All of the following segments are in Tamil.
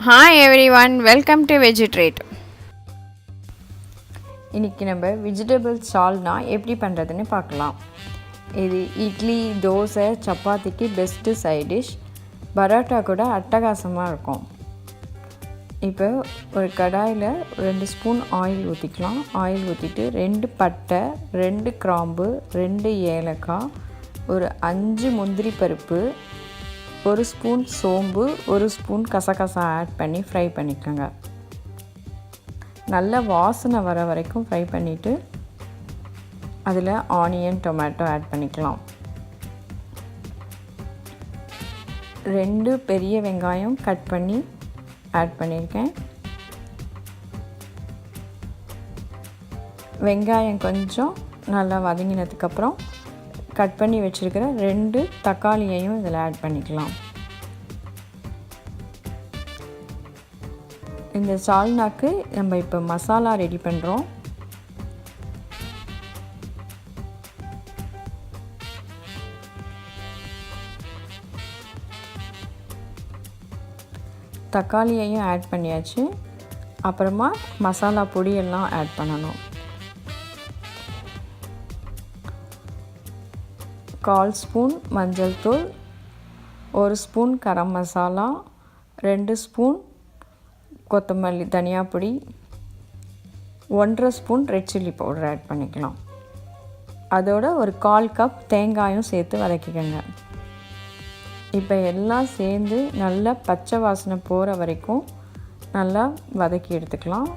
Hi everyone, welcome to Vegetrait. இன்றைக்கி நம்ம வெஜிடபிள் சால்னா எப்படி பண்ணுறதுன்னு பார்க்கலாம். இது இட்லி, தோசை, சப்பாத்திக்கு பெஸ்ட்டு சைட் டிஷ். பரோட்டா கூட அட்டகாசமாக இருக்கும். இப்போ ஒரு கடாயில் 2 ஸ்பூன் ஆயில் ஊற்றிக்கலாம். ஆயில் ஊற்றிட்டு 2 பட்டை, 2 கிராம்பு, 2 ஏலக்காய், ஒரு 5 முந்திரி பருப்பு, 1 ஸ்பூன் சோம்பு, 1 ஸ்பூன் கசகசா ஆட் பண்ணி ஃப்ரை பண்ணிக்கோங்க. நல்ல வாசனை வர வரைக்கும் ஃப்ரை பண்ணிவிட்டு அதில் ஆனியன், டொமேட்டோ ஆட் பண்ணிக்கலாம். 2 பெரிய வெங்காயம் கட் பண்ணி ஆட் பண்ணியிருக்கேன். வெங்காயம் கொஞ்சம் நல்லா வதங்கினதுக்கப்புறம் கட் பண்ணி வச்சுருக்கிற 2 தக்காளியையும் இதில் ஆட் பண்ணிக்கலாம். இந்த சால்னாக்கு நம்ம இப்போ மசாலா ரெடி பண்ணுறோம். தக்காளியையும் ஆட் பண்ணியாச்சு. அப்புறமா மசாலா பொடியெல்லாம் ஆட் பண்ணணும். 1/4 ஸ்பூன் மஞ்சள் தூள், 1 ஸ்பூன் கரம் மசாலா, 2 ஸ்பூன் கொத்தமல்லி தனியா பொடி, 1/2 spoon red chilli powder add பண்ணிக்கலாம். அதோட ஒரு 1/4 கப் தேங்காயும் சேர்த்து வதக்கிக்கோங்க. இப்போ எல்லாம் சேர்ந்து நல்லா பச்சை வாசனை போகிற வரைக்கும் நல்லா வதக்கி எடுத்துக்கலாம்.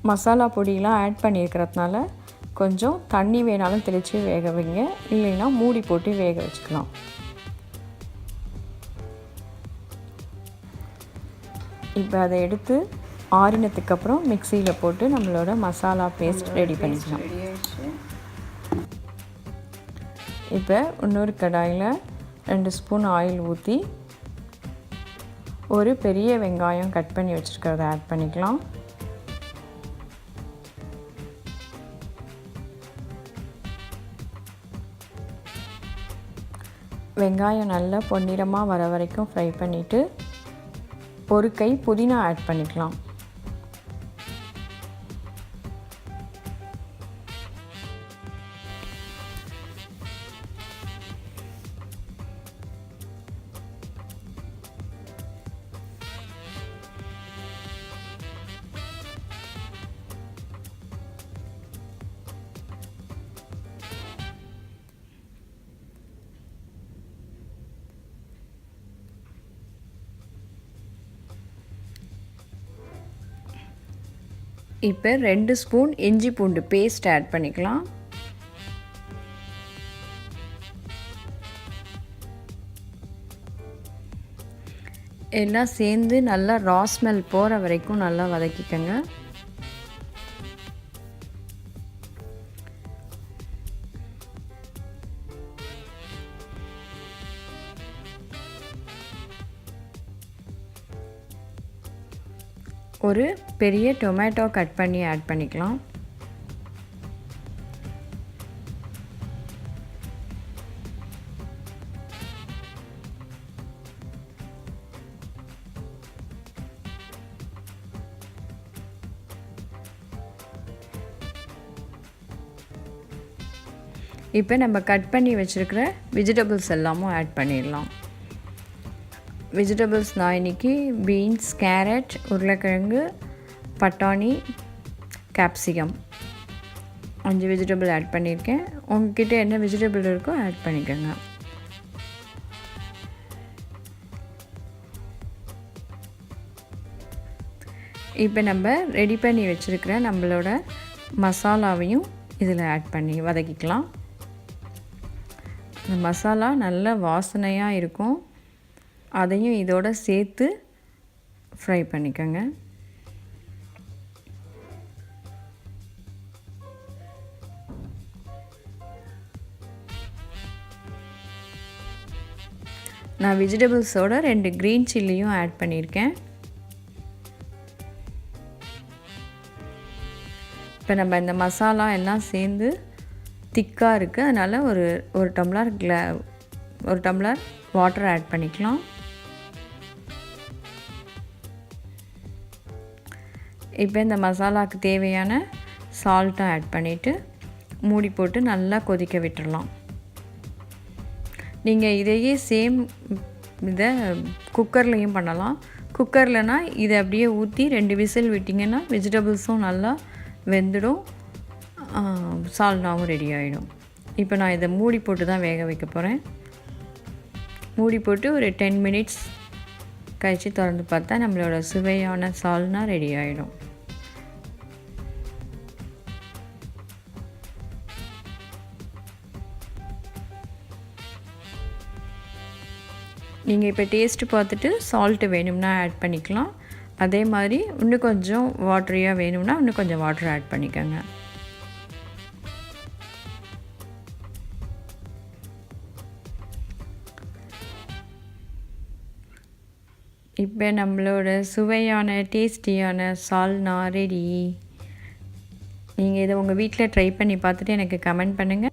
மசாலா பொடியெலாம் ஆட் பண்ணியிருக்கிறதுனால கொஞ்சம் தண்ணி வேணாலும் தெளித்து வேக வைங்க, இல்லைன்னா மூடி போட்டு வேக வச்சுக்கலாம். இப்போ அதை எடுத்து ஆறினதுக்கப்புறம் மிக்சியில் போட்டு நம்மளோட மசாலா பேஸ்ட் ரெடி பண்ணிக்கலாம். இப்போ இன்னொரு கடாயில் 2 ஸ்பூன் ஆயில் ஊற்றி ஒரு பெரிய வெங்காயம் கட் பண்ணி வச்சுருக்கிறத ஆட் பண்ணிக்கலாம். வெங்காயம் நல்லா பொன்னிறமாக வர வரைக்கும் ஃப்ரை பண்ணிவிட்டு ஒரு கை புதினா ஆட் பண்ணிக்கலாம். இப்போ 2 ஸ்பூன் இஞ்சி பூண்டு பேஸ்ட் ஆட் பண்ணிக்கலாம். எல்லாம் சேர்ந்து நல்லா ரா ஸ்மெல் போகிற வரைக்கும் நல்லா வதக்கிக்கங்க. ஒரு பெரிய டொமேட்டோ கட் பண்ணி ஆட் பண்ணிக்கலாம். இப்போ நம்ம கட் பண்ணி வச்சுருக்கிற வெஜிடபிள்ஸ் எல்லாமும் ஆட் பண்ணிடலாம். வெஜிடபிள்ஸ் நான் இன்றைக்கி பீன்ஸ், கேரட், உருளைக்கிழங்கு, பட்டாணி, கேப்சிகம் 5 வெஜிடபிள் ஆட் பண்ணியிருக்கேன். உங்ககிட்ட என்ன வெஜிடபிள் இருக்கோ ஆட் பண்ணிக்கோங்க. இப்போ நம்ம ரெடி பண்ணி வச்சுருக்கிற நம்மளோட மசாலாவையும் இதில் ஆட் பண்ணி வதக்கிக்கலாம். இந்த மசாலா நல்ல வாசனையாக இருக்கும். அதையும் இதோடு சேர்த்து ஃப்ரை பண்ணிக்கோங்க. நான் வெஜிடபிள்ஸோட 2 க்ரீன் சில்லியும் ஆட் பண்ணியிருக்கேன். இப்போ நம்ம இந்த மசாலா எல்லாம் சேர்ந்து திக்காக இருக்குது. அதனால் ஒரு டம்ளர் ஒரு டம்ளர் வாட்டர் ஆட் பண்ணிக்கலாம். இப்போ இந்த மசாலாவுக்கு தேவையான சால்ட்டும் ஆட் பண்ணிவிட்டு மூடி போட்டு நல்லா கொதிக்க விட்டுடலாம். நீங்கள் இதையே சேம் இதை குக்கர்லேயும் பண்ணலாம். குக்கர்லனா இதை அப்படியே ஊற்றி 2 விசில் விட்டிங்கன்னா வெஜிடபிள்ஸும் நல்லா வெந்துடும், சால்னாவும் ரெடி ஆகிடும். இப்போ நான் இதை மூடி போட்டு தான் வேக வைக்க போகிறேன். மூடி போட்டு ஒரு 10 மினிட்ஸ் கழித்து திறந்து பார்த்தா நம்மளோட சுவையான சால்னா ரெடி ஆகிடும். நீங்கள் இப்போ டேஸ்ட்டு பார்த்துட்டு சால்ட்டு வேணும்னா ஆட் பண்ணிக்கலாம். அதே மாதிரி இன்னும் கொஞ்சம் வாட்டரியாக வேணும்னா இன்னும் கொஞ்சம் வாட்டர் ஆட் பண்ணிக்கோங்க. இப்போ நம்மளோட சுவையான டேஸ்டியான சால்னா ரெடி. நீங்கள் இதை உங்கள் வீட்டில் ட்ரை பண்ணி பார்த்துட்டு எனக்கு கமெண்ட் பண்ணுங்கள்.